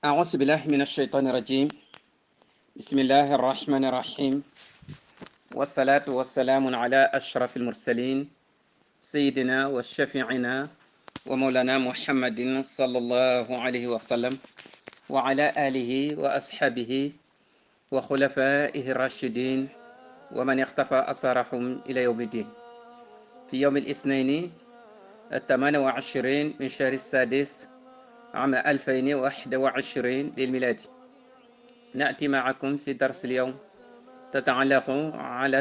أعوذ بالله من الشيطان الرجيم. بسم الله الرحمن الرحيم، والصلاة والسلام على أشرف المرسلين سيدنا وشفيعنا ومولانا محمد صلى الله عليه وسلم وعلى آله وأصحابه وخلفائه الراشدين ومن اختفى أثرهم إلى يوم الدين. في يوم الاثنين 28 من شهر السادس عام 2021 للميلاد، نأتي معكم في درس اليوم تتعلق على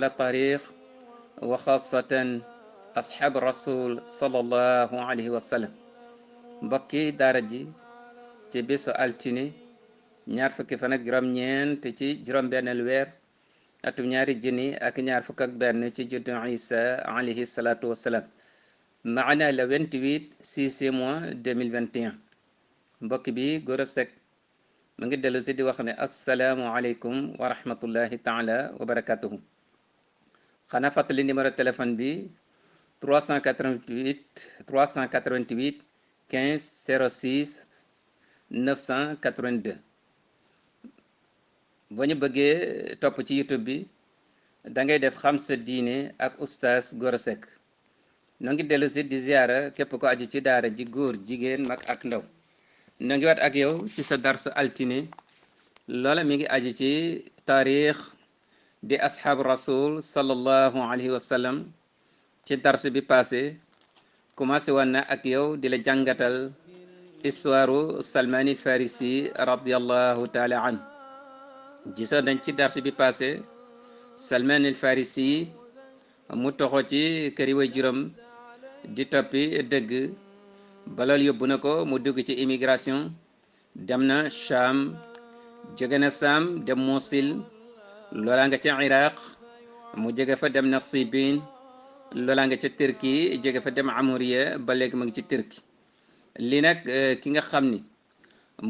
التاريخ وخاصة أصحاب الرسول صلى الله عليه وسلم. mbokki daara ji ci bisu altine ñaar fukki fan ak juróom ñeent ci juróom benneel weer atum ñaari junni ak ñaar fukk ak benn ci juddu Isa alayhi salatu wassalam, maana le 28 6 mois 2021. mbokk bi Gora Seck mu ngi dellu si di wax ne assalaamu aleykum wa rahmatullahi taala wa barakatuhu. xanaa fàttali numéro téléphone bi 388 15 06 982. boo ñu bëggee topp ci YouTube bi da ngay def xam sa diine ak oustaz Gora Seck. noo ngi dellu si di ziara képp ko aju ci daara ji, góor jigéen mag ak ndaw. noo ngi waat ak yow ci sa darsu altine. loola mi ngi aju ci taarix di asxaabu rasul sallallahu alayhi wa sallam. ci darsu bi passé commencé woon na ak yow di la jàngatal histoire Salman il Farisi radiallahu taala an. gisoon nañ ci darsu bi passé Salman il Farisi mu toxo ci këri way juróom di toppi dëgg ba loolu yóbbu na ko mu dugg ci immigration, dem na Cham, jóge na Sam dem Mosul, loola nga ca Iraq, mu jóge fa dem na Sibin, loola nga ca Turki, jóge fa dem Amuriya, ba léegi mu ngi ci Turki. lii nag ki nga xam ni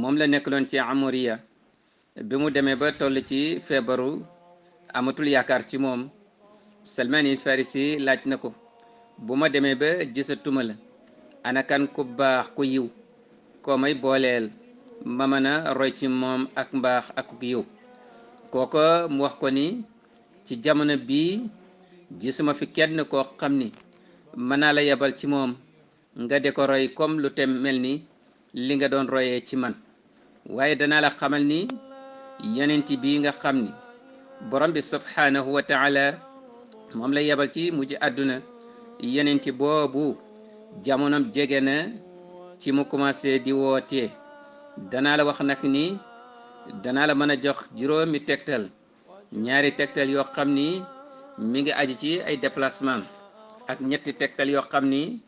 moom la nekkaloon ci Amuriya bi mu demee ba toll ci feebaru amatul yaakaar ci moom, Salman il Farisi laaj na ko, bu ma demee ba gisatuma la, ana kan ku baax ku yiw koo may booleel ma mën a roy ci moom ak mbaax ak ku yiw. kooko mu wax ko ni ci jamono bii gisuma fi kenn koo xam ni mën naa la yebal ci moom nga de ko roy comme lu tem mel ni li nga doon royee ci man, waaye danaa la xamal ni yonent bii nga xam ni borom bi subhanahu wa taala moom la yebal ci mujj àdduna, yonent boobu jamonoom jege na ci mu commencé di woote. danaa la wax nag ni danaa la mën a jox juróomi tegtal, ñaari tegtal yoo xam ni mi ngi aju ci ay déplacement ak ñetti tegtal yoo xam ni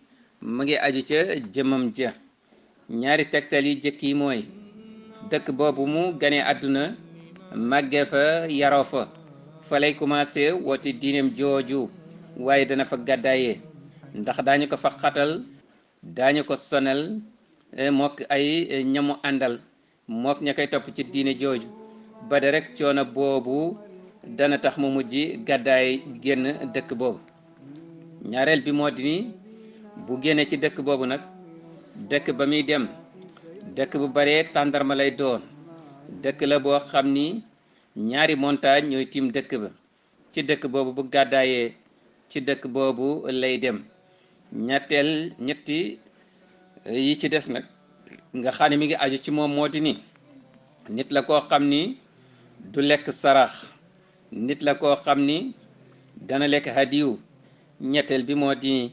mu ngi aju ca jëmam ja. ñaari tegtal yi jëkk yi mooy dëkk boobu mu ganee àdduna, màggee fa, yaroo fa, fa lay commencé woote diineem jooju, waaye dana fa gàddaayee ndax daañu ko fa xatal, daañu ko sonal, mook ay ñamu àndal, mook ña koy topp ci diine jooju, ba de rek coono boobu dana tax mu mujj gàddaay génn dëkk boobu. ñaareel bi moo di ni bu génnee ci dëkk boobu nag, dëkk ba muy dem dëkk bu baree tàndarma lay doon, dëkk la boo xam ni ñaari montagne ñooy tiim dëkk ba. ci dëkk boobu bu gàddaayee ci dëkk boobu lay dem. ñetti yi ci des nag nga xam ne mi ngi aju ci moom moo di ni nit la koo xam ni du lekk sarax, nit la koo xam ni dana lekk hadiyu. ñetteel bi moo di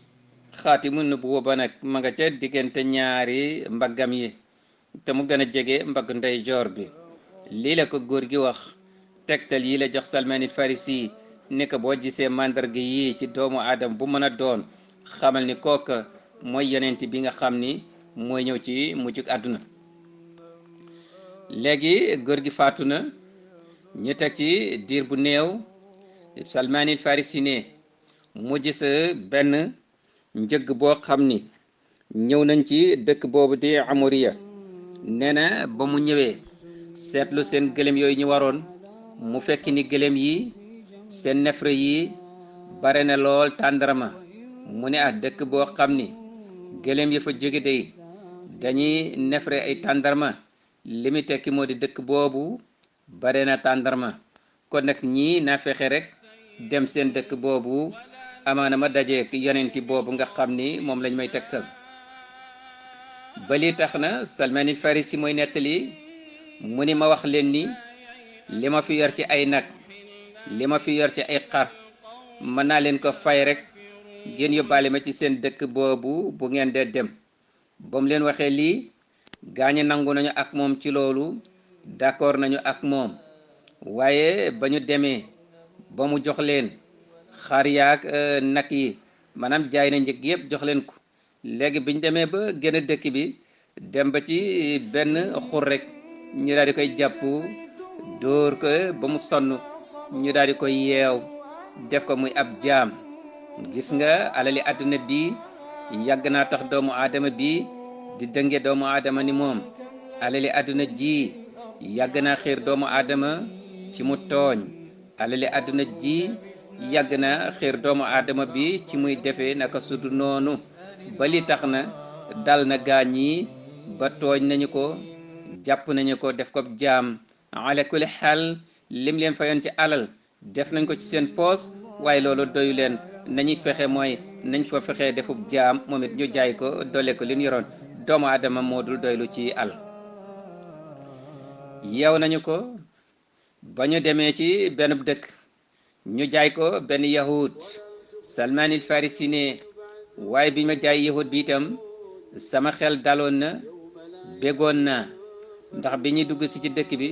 xaatimu nubuwwa ba nag ma nga ca diggante ñaari mbaggam yi te mu gën a jege mbagg ndeyjoor bi. lii la ko góor gi wax. tegtal yi la jox Salman il Farisi ni ko boo gisee màndarga yi ci doomu aadama bu mën a doon, xamal ni kooka mooy yonent bi nga xam ni mooy ñëw ci mujjug àdduna. léegi góor gi faatu na, ñu teg ci diir bu néew, Salman il Farisi ne mu gis benn njëgg boo xam ni ñëw nañ ci dëkk boobu di Amuriya. nee na ba mu ñëwee seetlu seen gëlëm yooyu ñu waroon, mu fekk ni gëlëm yi seen nefre yi bare na lool tàndarama. mu ne dëkk boo xam ni gëlëm yi fa jóge day dañuy nefre ay tàndarma, li muy tekki moo di dëkk boobu bare na tàndarma kon nag ñii naa fexe rek dem seen dëkk boobu amaana ma dajeek yonenti boobu nga xam ni moom lañ may tegtal ba li tax na Salmaanil Farisi mooy nettali mu ni ma wax leen ni li ma fi yor ci ay nag li ma fi yor ci ay xar mën naa leen ko fay rek ngeen yóbbaale ma ci seen dëkk boobu bu ngeen dee dem ba mu leen waxee lii gaañi nangu nañu ak moom ci loolu d'accord nañu ak moom waaye ba ñu demee ba mu jox leen xar yaak nag yi maanaam jaay na njëg yëpp jox leen ko léegi bi ñu demee ba gën a dëkk bi dem ba ci benn xur rek ñu daal di koy jàpp dóor ko ba mu sonn ñu daal di koy yeew def ko muy ab jaam gis nga alali àdduna bi yàgg naa tax doomu aadama bi di dënge doomu aadama ni moom alali àdduna ji yàgg naa xiir doomu aadama ci mu tooñ alali àdduna ji yàgg na xiir doomu aadama bi ci muy defee naka sudu noonu ba li tax na dal na gaañ yi ba tooñ nañu ko jàpp nañu ko def ko jaam ala kulli xaal lim leen fayoon ci alal def nañ ko ci seen poos waaye loolu doyu leen nañuy fexe mooy nañ fa fexe defub jaam moom it ñu jaay ko dole ko li ñu yoroon doomu aadama moo dul doylu ci al yeew nañu ko ba ñu demee ci benn dëkk ñu jaay ko benn yahud Salmaanil Farisi ne waaye bi ma jaay yahud bi itam sama xel daloon na bégoon naa ndax bi ñuy dugg si ci dëkk bi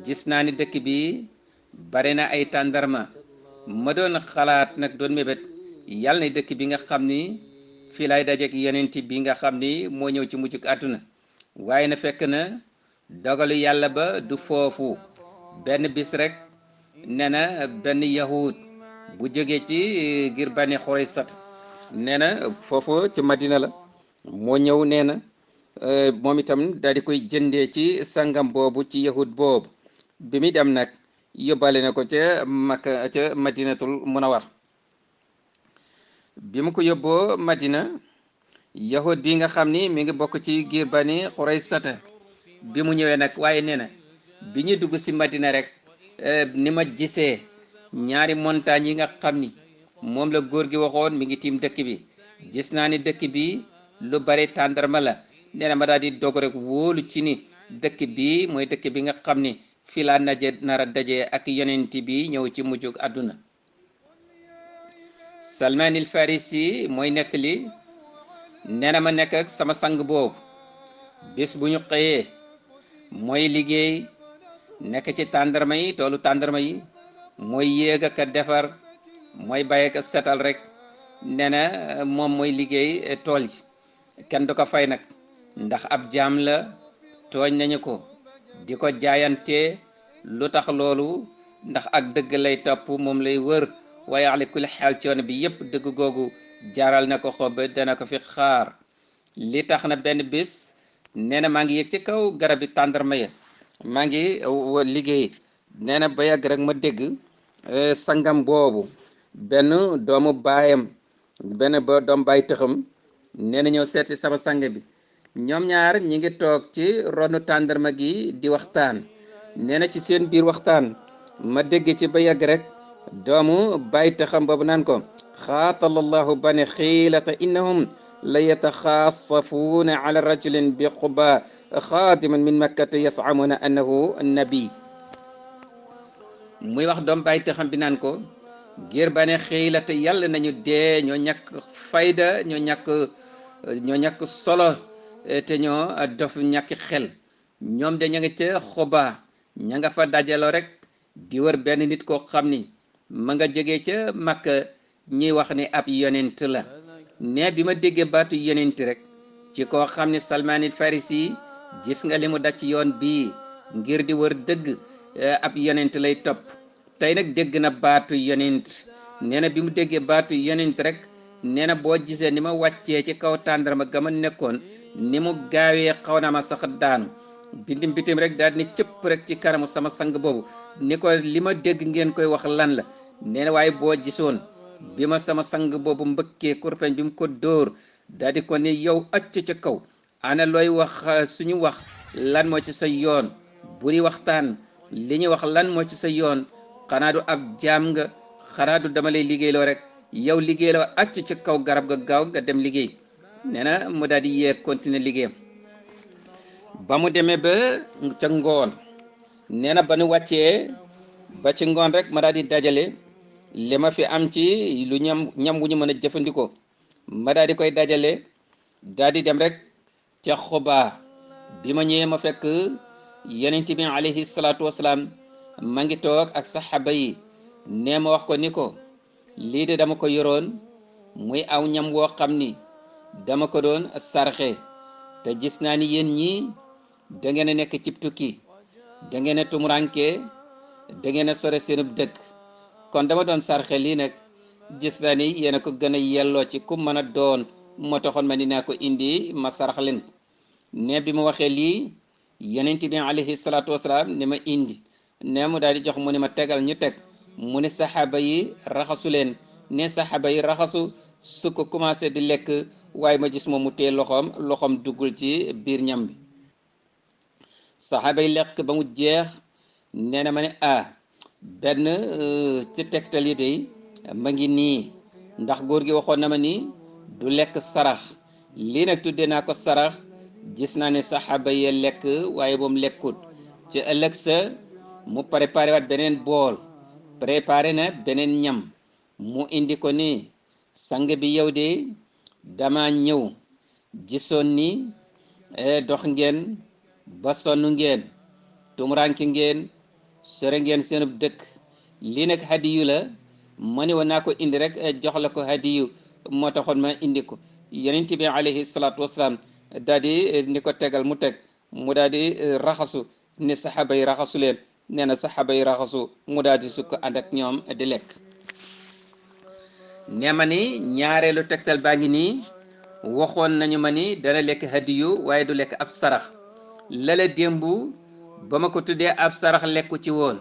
gis naa ni dëkk bi bare na ay tàndarma ma doon xalaat nag doon mébét yàlla na dëkk bi nga xam ni fii lay dajeek yonent bi nga xam ni moo ñëw ci mujjug àdduna waaye na fekk na dogalu yàlla ba du foofu benn bis rek nee na benn yahud bu jógee ci ngir Bani Xuraysat nee na foofu ci Madina la moo ñëw nee na moom itam daal di koy jëndee ci sangam boobu ci yahud boobu bi muy dem nag yóbbaale na ko ca Makka ca Madinatul Munawwar bi mu ko yóbboo Madina yahud bi nga xam ni mi ngi bokk ci giir Bani Xuraysata bi mu ñëwee nag waaye nee na bi ñu dugg si Madina rek ni ma gisee ñaari montagne yi nga xam ni moom la góor gi waxoon mi ngi tiim dëkk bi gis naa ni dëkk bi lu bare tàndarma la nee na ma daal di dog rek wóolu ci ni dëkk bi mooy dëkk bi nga xam ni fii laa nar a daje ak yonent bi ñëw ci mujjug àdduna Salmaanil Farisi mooy nettali nee na ma nekk ak sama sang boobu bés bu ñu xëyee mooy liggéey nekk ci tàndarma yi toolu tàndarma yi mooy yéeg ak a defar mooy bay ak a setal rek nee na moom mooy liggéey tool yi kenn du ko fay nag ndax ab jaam la tooñ nañu ko di ko jaayante lu tax loolu ndax ak dëgg lay topp moom lay wër waaye ala kulli xaal coono bi yépp dëgg googu jaaral na ko xob dana ko fi xaar li tax na benn bis nee na maa ngi yëg ci kaw garab bi tàndarma ya maa ngi liggéey nee na ba yàgg rek ma dégg sangam boobu benn doomu baayam benn ba doom baay tëxam nee na ñëw seeti sama sang bi ñoom ñaar ñi ngi toog ci ronu tàndarma gi di waxtaan nee na ci seen biir waxtaan ma dégg ci ba yàgg rek doomu baay tëxam boobu naan ko xaatalallahu bani xiilata innahum la yataxaasafuuna ala rajulin bi quba xaadiman min makkata yasamuna annahu nabi muy wax doom baay tëxam bi naan ko ngir bane xiilata yàlla nañu dee ñoo ñàkk fayda ñoo ñàkk solo te ñoo dof ñàkk xel ñoom de ña nga ca xuba ña nga fa dajaloo rek di wër benn nit koo xam ni ma nga jógee ca Makka ñuy wax ni ab yonent la ne bi ma déggee baatu yonent rek ci koo xam ni Salmaanil Farisi gis nga li mu daj ci yoon bii ngir di wër dëgg ab yonent lay topp tey nag dégg na baatu yonent nee na bi mu déggee baatu yonent rek nee na boo gisee ni ma wàccee ci kaw tàndarma ga ma nekkoon ni mu gaawee xaw na ma sax daanu bitim rek daal ni cëpp rek ci kanamu sama sang boobu ni ko li ma dégg ngeen koy wax lan la nee na waaye boo gisoon bi ma sama sang boobu mbëkkee kurpeñ bi mu ko dóor daal di ko ni yow acc ca kaw ana looy wax suñu wax lan moo ci sa yoon buri waxtaan li ñu wax lan moo ci sa yoon xanaa du ab jaam nga xanaa du dama lay liggéeyloo rek yow liggéeyloo acc ci kaw garab ga gaaw nga dem liggéey nee na mu daal di yee continuer liggéeyam ba mu demee ba ca ngoon nee na ba nu wàccee ba ci ngoon rek ma daal di dajale li ma fi am ci lu ñam wu ñu mën a jëfandikoo ma daal di koy dajale daal di dem rek ca Xubaa bi ma ñëwee ma fekk yonent bi alayhi salaatu wasalaam ma ngi toog ak saxaaba yi nee ma wax ko ni ko lii de dama ko yoroon muy aw ñam woo xam ni dama ko doon sarxe te gis naa ni yéen ñi da ngeen a nekk cib tukki da ngeen a tumuranke da ngeen a sore seenub dëkk kon dama doon sarxe lii nag gis naa ni yéen a ko gën a yelloo ci ku mën a doon moo taxoon ma ni naa ko indi ma sarax leen ne bi ma waxee lii yonent bi alayhi salaatu wasalaam ne ma indi ne mu daal di jox mu ne ma tegal ñu teg mu ne saxaaba yi raxasu leen ne saxaaba yi raxasu su ko commencé di lekk waaye ma gis moom mu téye loxoom duggul ci biir ñam bi saxaaba yi lekk ba mu jeex nee na ma ne benn ci tegtal yi day ma ngi nii ndax góor gi waxoon na ma ni du lekk sarax lii nag tuddee naa ko sarax gis naa ne saxaaba yi lekk waaye moom lekkut ci ëllëg sa mu préparé waat beneen bool préparé na beneen ñam mu indi ko ni sang bi yow de dama ñëw gisoon ni dox ngeen ba sonn ngeen tumuranki ngeen sore ngeen seenub dëkk lii nag hadiyu la ma ni woon naa ko indi rek jox la ko hadiyu moo taxoon ma indi ko yonent bi alayhi salaatu wasalaam daal di ni ko tegal mu teg mu daal di raxasu ni saxaaba yi raxasu leen nee na saxaaba yi raxasu mu daal di sukk ànd ak ñoom di lekk nee ma ni ñaareelu tegtal baa ngi nii waxoon nañu ma ni dana lekk hadiyu waaye du lekk ab sarax lala démb ba ma ko tuddee ab sarax lekku ci woon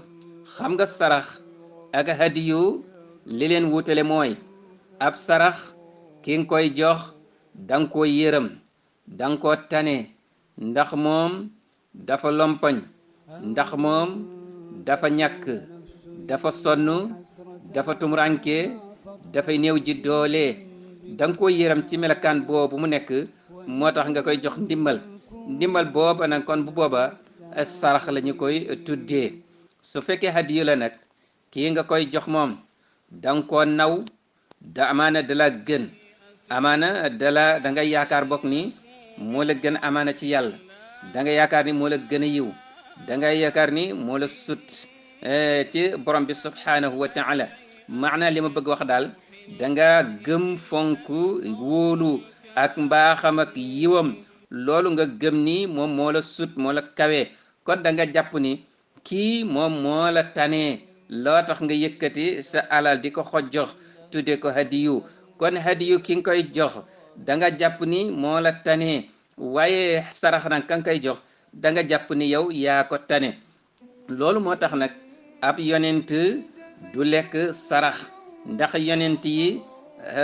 xam nga sarax ak hadiyu li leen wutale mooy ab sarax ki nga koy jox danga ko yërëm danga ko tane ndax moom dafa lompañ ndax moom dafa ñàkk dafa sonn dafa tumuranke dafay néew ji doole danga ko yërëm ci melakaan boobu mu nekk moo tax nga koy jox ndimbal booba nag kon bu booba sarax la ñu koy tuddee su fekkee hadiyu la nag kii nga koy jox moom danga ko naw da amaana da la gën amaana da nga yaakaar bokk ni moo la gën amaana ci yàlla da nga yaakaar ni moo la gën a yiw da nga yaakaar ni moo la sut ci borom bi subhanahu wa taala maana li ma bëgg wax daal da nga gëm fonk wóolu ak mbaaxam ak yiwam loolu nga gëm ni moom moo la sut moo la kawe kon da nga jàpp ni kii moom moo la tane loo tax nga yëkkati sa alal di ko jox tudde ko hadiyu kon hadiyu ki nga koy jox da nga jàpp ni moo la tane waaye sarax nag ka nga koy jox da nga jàpp ni yow yaa ko tane loolu moo tax nag ab yonent du lekk sarax ndax yonent yi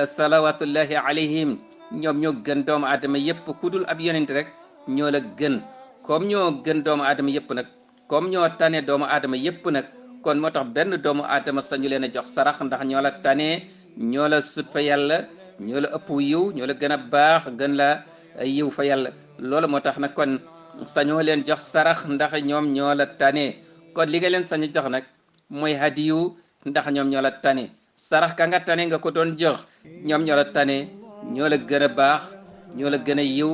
salawatullahi alayhim ñoom ñoo gën doomu aadama yépp ku dul ab yonent rek ñoo la gën comme ñoo gën doomu aadama yépp nag comme ñoo tane doomu aadama yépp nag kon moo tax benn doomu aadama sañu leen a jox sarax ndax ñoo la tane ñoo la sut fa yàlla ñoo la ëpp yiw ñoo la gën a baax gën la yiw fa yàlla loolu moo tax nag kon sañoo leen jox sarax ndax ñoom ñoo la tane kon li nga leen sañu jox nag mooy hadiyu ndax ñoom ñoo la tane sarax ka nga tane nga ko doon jox ñoom ñoo la tane ñoo la gën a baax ñoo la gën a yiw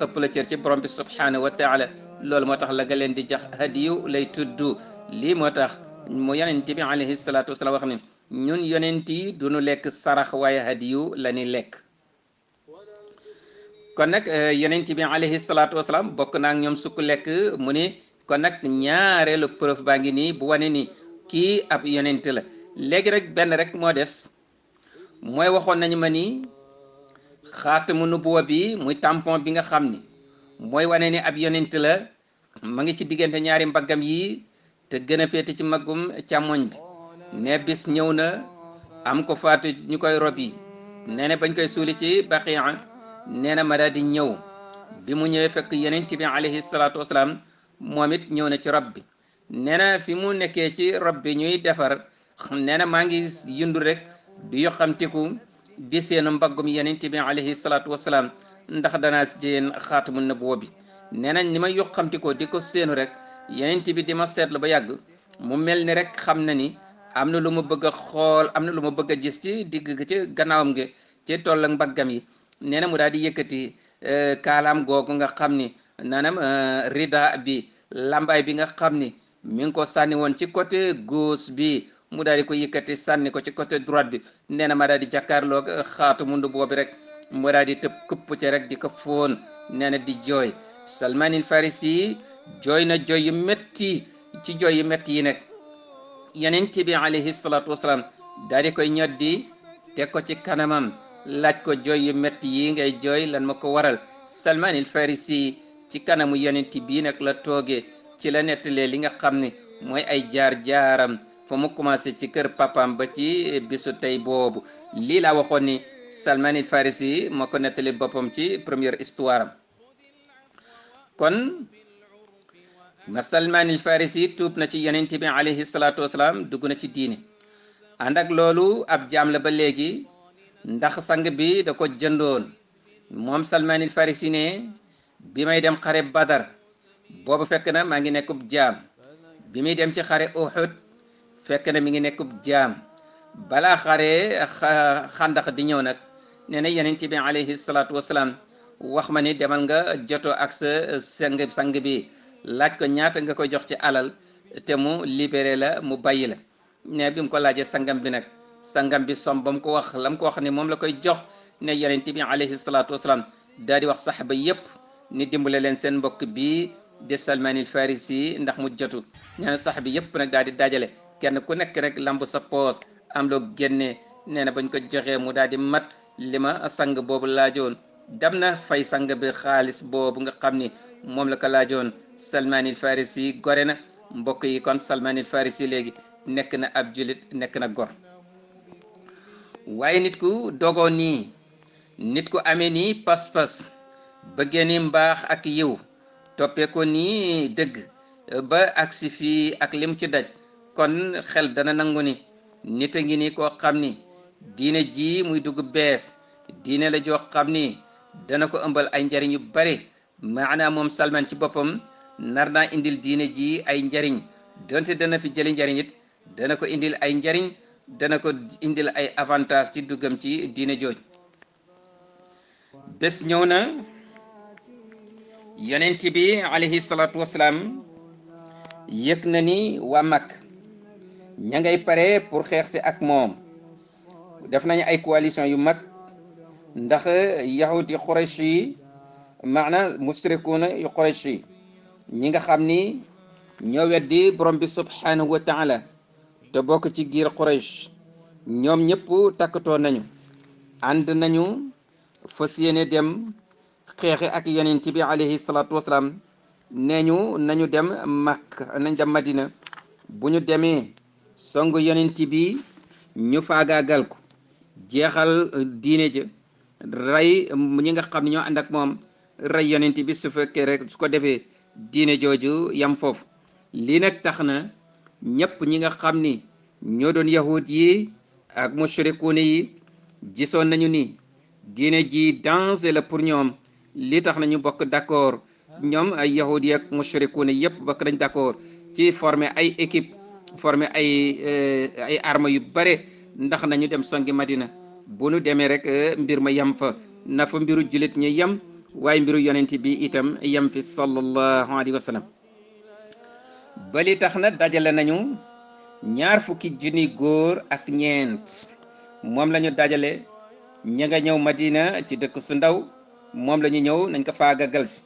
ëpp la cër ci borom bi subhanahu wa taala loolu moo tax la nga leen di jox hadiyu lay tudd lii moo tax mu yonent bi alayhi salaatu wasalaam wax ne ñun yonent yi duñu lekk sarax waaye hadiyu la ñuy lekk kon nag yonent bi alayhi salaatu wasalaam bokk naa ak ñoom sukk lekk mu ne kon nag ñaareelu preuve baa ngi nii bu wane ni kii ab yonent la léegi rek benn rek moo des mooy waxoon nañu ma ni xaatamu nubuwa bi muy tampon bi nga xam ni mooy wane ni ab yonent la ma ngi ci diggante ñaari mbaggam yi te gën a féete ci maggum càmmoñ bi ne bis ñëw na am ko faatu ñu koy rob yi nee na bañ koy suuli ci Baqiya nee na ma daal di ñëw bi mu ñëwee fekk yonent bi alayhi salaatu wasalaam moom it ñëw na ci rob bi nee na fi mu nekkee ci rob bi ñuy defar nee na maa ngi yundu rek di yoxamtiku di seenu mbaggum yonent bi alayhi salaatu wasalaam ndax danaa seen xaatamu nubuwwa bi nee na ni ma yoxamtikoo di ko seenu rek yonent bi di ma seetlu ba yàgg mu mel ni rek xam na ni am na lu ma bëgg a xool am na lu ma bëgg a gis ci digg ci gannaawam gi ci toll ak mbaggam yi nee na mu daal di yëkkati kaalaam googu nga xam ni naanam rida bi lambaay bi nga xam ni mi ngi ko sànni woon ci côté gauche bi mu daal di ko yëkkati sànni ko ci côté droite bi nee na ma daal di jàkkaarloog xaatamu nubuwwa bi rek mu daal di tëb këpp ci rek di ko foon nee na di jooy Salmanil Farisi jooy na jooy yu métti ci jooy yu métti yi nekk yonent bi alayhi salaatu wasalaam daal di koy ñoddi teg ko ci kanamam laaj ko jooy yu métti yi ngay jooy lan ma ko waral Salmanil Farisi ci kanamu yonent bii nag la toogee ci la nettalee li nga xam ne mooy ay jaar-jaaram fa mu commencé ci kër papam ba ci bisu tey boobu lii laa waxoon ni Salmanil Farisi moo ko nettali boppam ci première histoire am kon ma Salmanil Farisi tuub na ci yonent bi alayhi salaatu wasalaam dugg na ci diine ànd ak loolu ab jaam la ba léegi ndax sang bi da ko jëndoon moom Salmanil Farisi ne bi may dem xare Badar boobu fekk na maa ngi nekkub jaam bi muy dem ci xare Uhud fekk na mi ngi nekkub jaam balaa xare xandax di ñëw nag nee na yonent bi alayhi salaatu wasalaam wax ma ni demal nga joto ak sa sang bi laaj ko ñaata nga koy jox ci alal te mu libéré la mu bàyyi la ne bi mu ko laajee sangam bi nag sangam bi som ba mu ko wax lam ko wax ni moom la koy jox ne yonent bi alayhi salaatu wasalaam daal di wax saxaba yépp ni dimbale leen seen mbokk bi di Salmanil Farisi ndax mu jotu nee na saxaba yépp nag daal di dajale kenn ku nekk rek lamb sa poos am loo génnee nee na bañ ko joxee mu daal di mat li ma sang boobu laajoon dem na fay sang bi xaalis boobu nga xam ni moom la ko laajoon Salmanil Farisi gore na mbokk yi kon Salmanil Farisi léegi nekk na ab julit nekk na gor waaye nit ku dogoo nii nit ku amee nii pas-pas bëggee ni mbaax ak yiw toppee ko nii dëgg ba agsi fii ak lim ci daj kon xel dana nangu ni nit a ngi ni koo xam ni diine ji muy dugg bees diine la joo xam ni dana ko ëmbal ay njariñ yu bari maanaam moom Salman ci boppam nar naa indil diine ji ay njariñ donte dana fi jëli njariñ it dana ko indil ay njariñ dana ko indil ay avantage ci duggam ci diine jooj bés ñëw na yonent bi alayhi salaatu wasalaam yëg na ni waa Makka ña ngay pare pour xeex si ak moom def nañu ay coalition yu mag ndax yahudi Quraysh yi maana musrikuuna yu Quraysh yi ñi nga xam ni ñoo weddi borom bi subhanahu wa taala te bokk ci giir Quraysh ñoom ñëpp takkatoo nañu ànd nañu fas yéene dem xeexe ak yonent bi alayhi salaatu wasalaam nee ñu nañu dem Makka nañ dem Madina bu ñu demee songu yonent bi ñu faagaagal ko jeexal diine ja rey ñi nga xam ne ñoo ànd ak moom rey yonent bi su fekkee rek su ko defee diine jooju yam foofu lii nag tax na ñëpp ñi nga xam ni ñoo doon yahud yi ak mushrikuune yi gisoon nañu ni diine ji danger la pour ñoom li tax na ñu bokk d'accord ñoom ay yahud yi ak mushrikuune yëpp bokk nañ d'accord ci former ay équipe former ay armes yu bare ndax nañu dem songi Madina bu nu demee rek mbir ma yem fa na fa mbiru jullit ñi yem waaye mbiru yonent bi itam yem fi sallallahu alayhi wa sallam ba li tax na dajale nañu 20 góor ak ñeent moom la ñu dajale ña nga ñëw Madina ci dëkk su ndaw moom la ñu ñëw nañ ko faagagal si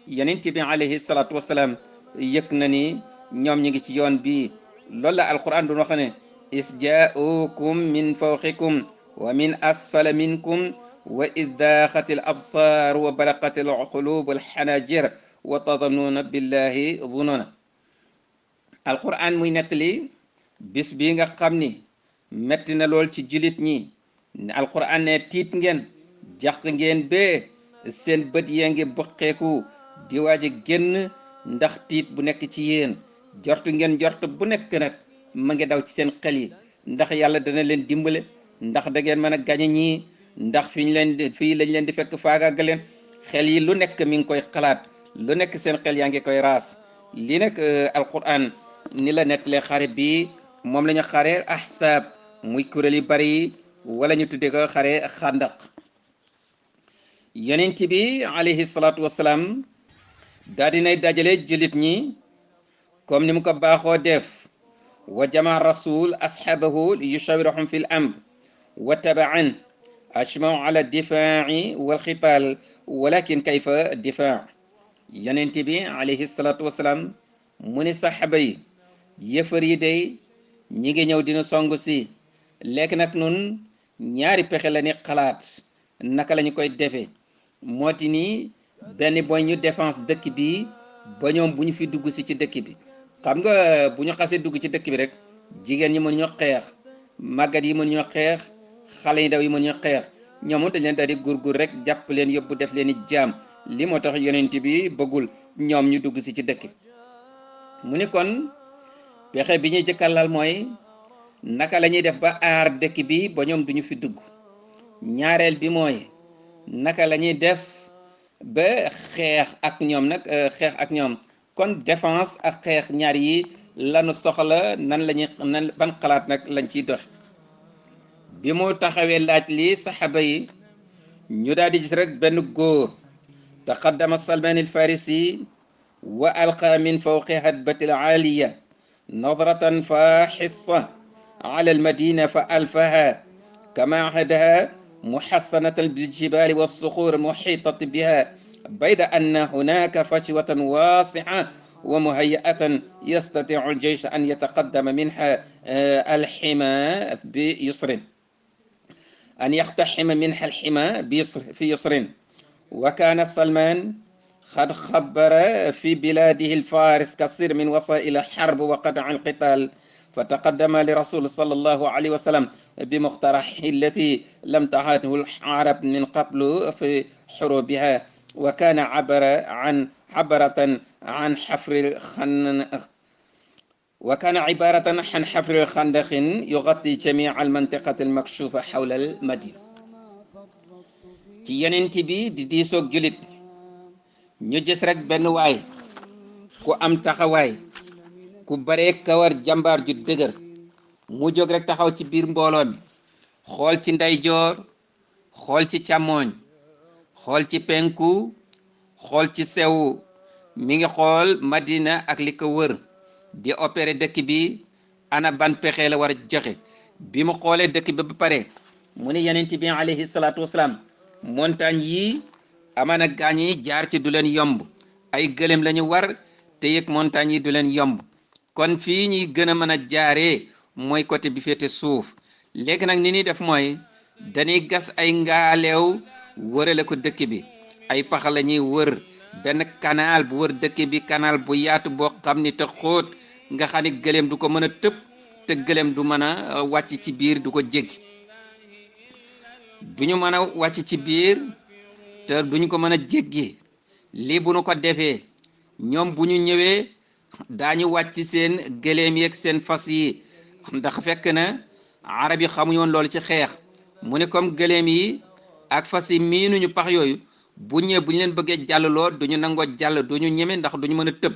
yonent bi alayhi salaatu wasalaam yëg na ni ñoom ñi ngi ci yoon bii loolu la alquran du wax ne is jaa'ukum min fawqikum wa min asfala minkum wa id daaxatil absaar wa balaqatil quluub alxanajir wa tadunnuuna billahi dununa alquran muy nettali bis bi nga xam ni metti na lool ci julit ñi alquran ne tiit ngeen jaxt ngeen bee seen bët yaa ngi boqeeku di waaj a génn ndax tiit bu nekk ci yéen jortu ngeen jort bu nekk nag ma ngi daw ci seen xel yi ndax yàlla dana leen dimbale ndax da ngeen mën a gañe ñii ndax fii lañ leen di fekk faagaaga leen xel yi lu nekk mi ngi koy xalaat lu nekk seen xel yaa ngi koy raas lii nag alquran ni la nettalee xare bi moom la ñu xare ahsaab muy kuréel yu bari yi wala ñu tuddee ko xare xàndaq yonent bi alayhi salaatu wasalaam daa dinay dajale jullit ñi comme ni mu ko baaxoo def wa jamaa rasul asxaabahu li yushawirahum fi l amr wa tabaan ajmau ala difaaci walxitaal walakin kayfa difaac yonent bi alayhi salaatu wasalaam mu ni saxaaba yi yëfër yi day ñi ngi ñëw dina song si léegi nag nun ñaari pexe la ni xalaat naka la ñu koy defee mooti nii benn mooy ñu défense dëkk bi ba ñoom bu ñu fi dugg si ci dëkk bi xam nga bu ñu xasee dugg ci dëkk bi rek jigéen ñi mënuñu xeex màggat yi mënuñu xeex xale yi ndaw yi mënuñu xeex ñoom dañ leen daal di gurgur rek jàpp leen yóbbu def leen i jaam li moo tax yonent bi bëggul ñoom ñu dugg si ci dëkk bi mu ni kon pexe bi ñuy jëkkalal mooy naka la ñuy def ba aar dëkk bi ba ñoom duñu fi dugg ñaareel bi mooy naka la ñuy def ba xeex ak ñoom nag xeex ak ñoom kon défense ak xeex ñaar yi lanu soxla nan la ñuy ban xalaat nag lañ ciy dox bi mu taxawee laaj li saxaaba yi ñu daal di gis rek benn góor taqaddama Salman al-Farisi wa alqa min fawqi hadbati al-aaliya nadratan faaxissa ala al-madina fa alfaha kama ahadaha muxassanatan biljibali walsuxur muxitat biha bayda anna hunaka fashwatan waasica wa muhaya'atan yastatiu aljeysh an yataqaddama minha alxima bi yusrin an yaxtaxima minha alxima fi yusrin wa kana salman qad xabbara fi biladihi alfaris kasir min wasail alxarb wa qatع alqital فتقدم لرسول صلى الله عليه وسلم بمقترحه التي لم تعهده العرب من قبل في حروبها وكان عبارة عن حفر خندق يغطي جميع المنطقة المكشوفة حول المدينة ci yonent bi di diisoog julit ñu gis rek benn waay ku am taxawaay ku bare kawar jàmbaar ju dëgër mu jóg rek taxaw ci biir mbooloo mi xool ci ndeyjoor xool ci càmmooñ xool ci penku xool ci sew mi ngi xool Madina ak li ko wër di opérer dëkk bi ana ban pexe la war a joxe bi mu xoolee dëkk bi ba pare mu ne yonent bi alayhi salaatu wasalaam montagne yi amana gaañ yi jaar ci du leen yomb ay gëlëm lañu war te yëg montagne yi du leen yomb kon fii ñuy gën a mën a jaaree mooy côté bi féete suuf léegi nag ni ñuy def mooy dañuy gas ay ngaaleew wërale ko dëkk bi ay pax la ñuy wër benn canal bu wër dëkk bi canal bu yaatu boo xam ni te xóot nga xam ni gëléem du ko mën a tëb te gëléem du mën a wàcc ci biir du ko jéggi duñu mën a wàcc ci biir te duñu ko mën a jéggi lii bu nu ko defee ñoom bu ñu ñëwee daañu wàcc seen gëléem yeeg seen fas yi ndax fekk na arab yi xamuñu woon loolu ci xeex mu ne comme gëléem yi ak fas yi miinuñu pax yooyu bu ñëwee bu ñu leen bëggee jàllaloo duñu nangoo jàll duñu ñeme ndax duñu mën a tëb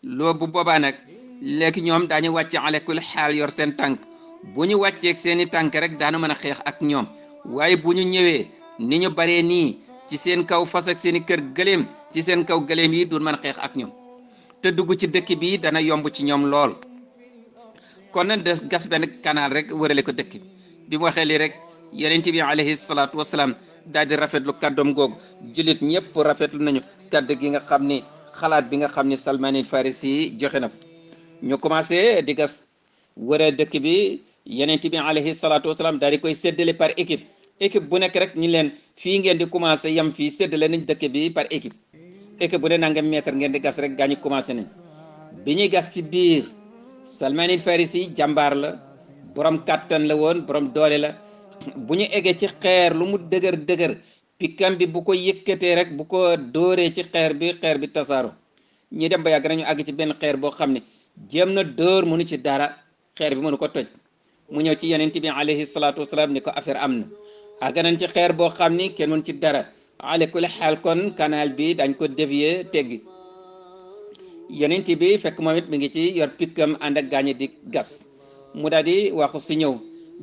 loo bu boobaa nag léegi ñoom daañu wàcc alekul xaal yor seen tànk bu ñu wàcceeg seeni tànk rek daanu mën a xeex ak ñoom waaye bu ñu ñëwee ni ñu baree nii ci seen kaw fas ak seeni kër gëléem ci seen kaw gëléem yi du mën a xeex ak ñoom te dugg ci dëkk bi dana yomb ci ñoom lool kon nag des gas benn canal rek wërale ko dëkk bi mu waxee lii rek yonent bi alayhi salaatu wasalaam daal di rafetlu kàddoom googu jullit ñëpp rafetlu nañu kàddu gi nga xam ni xalaat bi nga xam ni Salman al Farisi joxe na ñu commencé di gas wëree dëkk bi yonent bi alayhi salaatu wasalaam daal di koy séddale par équipe bu nekk rek ñu leen fii ngeen di commencé yam fii séddale nañ dëkk bi par équipe bu ne nangam mètre ngeen di gas rek gaa ñi commencé nañ bi ñuy gas ci biir Salman al Farisi jàmbaar la borom kàttan la woon borom doole la bu ñu eggee ci xeer lu mu dëgër pikkam bi bu ko yëkkatee rek bu ko dóoree ci xeer bi tasaaro ñi dem ba yàgg nañu àgg ci benn xeer boo xam ne jéem na dóor mënu ci dara xeer bi mënu ko toj mu ñëw ci yonent bi alayhi salaatu wasalaam ni ko affaire am na àgg nañ ci xeer boo xam ni kenn mënu ci dara ala kulli xaal kon canal bi dañ ko dévier teggi yonent bi fekk moom it mi ngi ci yor pikkam ànd ak gaañe di gas mu daal di waxu si ñëw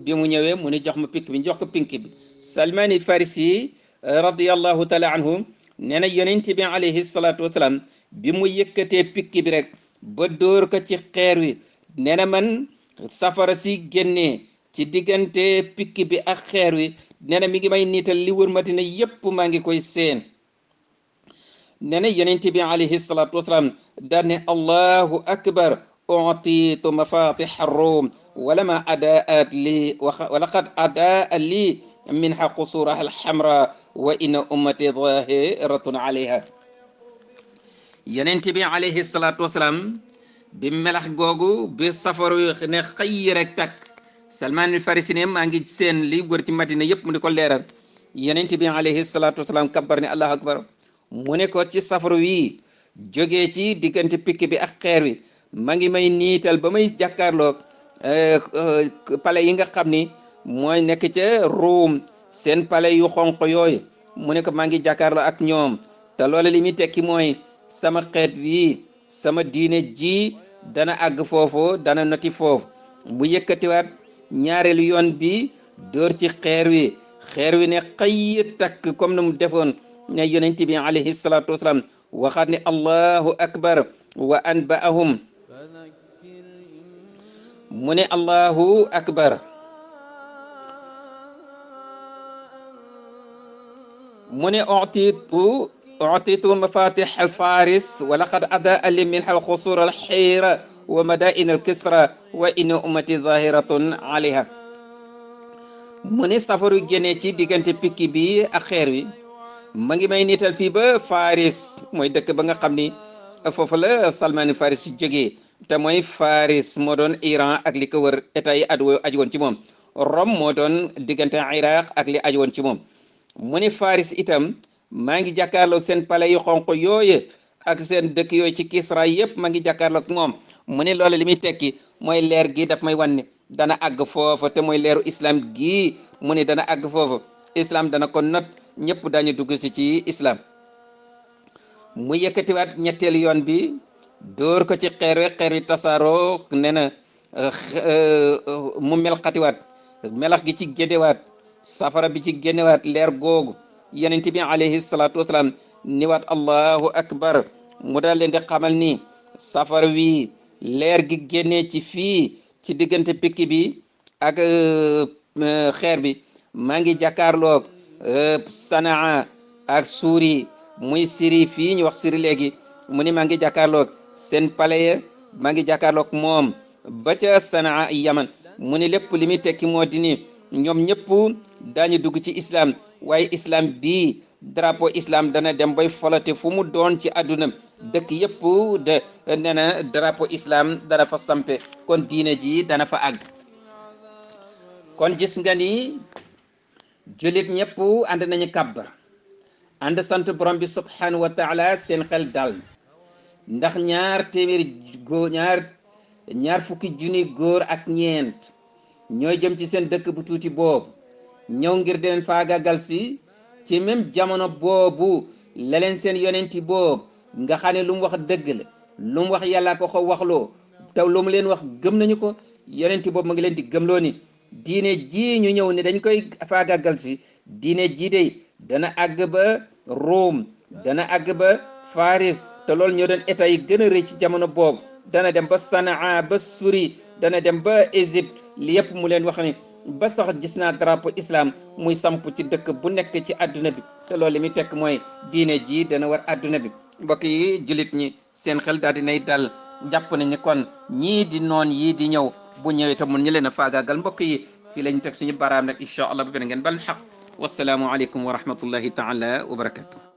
bi mu ñëwee mu ni jox ma pikk bi jox ko pink bi Salmaani Farisi radiyallahu taala anhu nee na yonent bi alayhi salaatu wasalaam bi mu yëkkatee pikk bi rek ba dóor ko ci xeer wi nee na man safara si génnee ci diggante pikk bi ak xeer wi nee na mi ngi may niital li wër Madina yépp maa ngi koy seen nee na yonent bi alayhi salaatu wasalaam daan ne allahu akbar utiitu mafatih ar-rum walama adaat li walaqad adaat li minha qusuraha alhamra wa inna ummati zahiratun alayha yonent bi alayhi salaatu wasalaam bi melax googu bi safaru ne xëy rek takk Salmaan al Farisi ne maa ngi seen li wër ci Madina yépp mu di ko leeral yonent bi alayhi salaatu wasalaam kabbar ne allahu akbar mu ne ko ci safaru wi jógee ci diggante pikk bi ak xeer wi ma ngi may niital ba may jàkkaarloog pale yi nga xam ni mooy nekk ca Ruum seen pale yu xonq yooyu mu ne ko maa ngi jàkkaarloo ak ñoom te loolu li muy tekki mooy sama xeet wi sama diine ji dana àgg foofu dana noti foofu mu yëkkatiwaat ñaareelu yoon bi dóor ci xeer wi ne xëy takk comme na mu defoon ne yonent bi alayhi salaatu wasalaam waxaat ne allahu akbar wa anba'ahum mu ne allahu akbar mu ne utitu mafatih alfaris wa laqad adaa li minha alxusur alxira wa madain alkisra wa inna ummati zahiratun alayha mu ne safaru génnee ci diggante pikki bi ak xeer wi ma ngi may niital fii ba Faris mooy dëkk ba nga xam ni foofu la Salmaan Faris jógee te mooy Faris moo doon Iran ak li ko wër état yi aju woon ci moom Rome moo doon diggante Iraq ak li aju woon ci moom mu ne Faris itam maa ngi jàkkaarloog seen palais yu xonq yooyu ak seen dëkk yooyu ci Kisra yépp maa ngi jàkkaarloog moom mu ne loolu li muy tekki mooy leer gi daf may wan ne dana àgg foofu te mooy leeru islam gii mu ne dana àgg foofu islam dana ko not ñëpp dañu dugg si ci islam mu yëkkatiwaat ñetteelu yoon bi dóor ko ci xeer wi tasaaroo nee na mu melxatiwaat melax gi ci génnewaat safara bi ci génnewaat leer googu yonent bi alayhi salaatu wasalaam niwaat allahu akbar mu daal leen di xamal ni safara wi leer gi génnee ci fii ci diggante pikk bi ak xeer bi maa ngi jàkkaarloog Sanaa ak Suuri muy Syrie fii ñu wax Syrie léegi mu ni maa ngi jàkkaarloog seen palais maa ngi jàkkaarloog moom ba ca Sanaa Yaman mu ni lépp li muy tekki moo di ni ñoom ñëpp daañu dugg ci islam waaye islam bii drapeau islam dana dem bay folate fu mu doon ci àdduna dëkk yëpp de nee na drapeau islam dana fa sampe kon diine ji dana fa àgg kon gis nga ni jullit ñëpp ànd nañu kàbbar ànd sant borom bi subhanahu wa taala seen xel dal ndax ñaar fukki junni góor ak ñeent ñooy jëm ci seen dëkk bu tuuti boobu ñëw ngir di leen faagaagal si ci même jamono boobu la leen seen yonenti boobu nga xam ne lu mu wax dëgg la lu mu wax yàlla ko waxloo te lu mu leen wax gëm nañu ko yonenti boobu ma ngi leen di gëmloo ni diine ji ñu ñëw ne dañ koy faagaagal si diine ji de dana àgg ba Rome dana àgg ba Faris te loolu ñoo doon état yi gën a rëy ci jamono boobu dana dem ba Sanaa ba Suri dana dem ba Égypte li yëpp mu leen wax ni ba sax gis naa drapeau islam muy samp ci dëkk bu nekk ci àdduna bi te loolu li muy tekk mooy diine ji dana war àdduna bi mbokk yi jullit ñi seen xel daal dinay dal jàpp nañ ni kon ñii di noon yii di ñëw bu ñëwee te mun ñu leen a faagaagal mbokk yi fii lañ teg suñu baraam nag incha allah bu beneen ngeen bal xaq wasalaamu aleykum wa rahmatullahi taala wa barakatuh